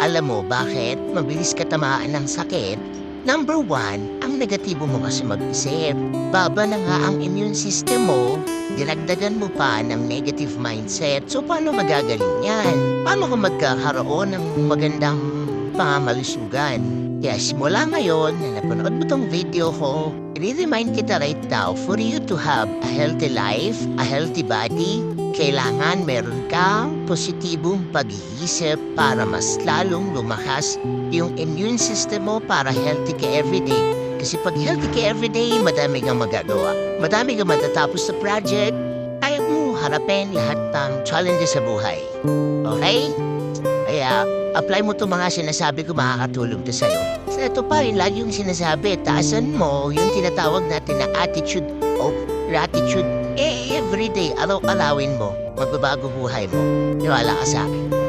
Alam mo bakit mabilis ka tamaan ng sakit? Number one, ang negatibo mo kasi mag-isip. Baba na nga ang immune system mo, dinagdagan mo pa ng negative mindset. So paano magagaling yan? Paano ka magkakaroon ng magandang pangamalusugan? Kaya simula ngayon na napanood mo tong video ko, i-remind kita right now for you to have a healthy life, a healthy body. Kailangan meron kang positibong pag-iisip para mas lalong lumakas yung immune system mo para healthy ka everyday. Kasi pag healthy ka everyday, madami kang magagawa. Madami kang matatapos sa project. Kaya mo harapin lahat ng challenges sa buhay. Okay? Kaya apply mo itong mga sinasabi ko, makakatulog to sa'yo. Sa ito pa rin, lagi yung sinasabi, taasan mo yung tinatawag natin na attitude of gratitude. Everyday, araw-alawin mo, magbabago buhay mo. Niwala ka sa akin.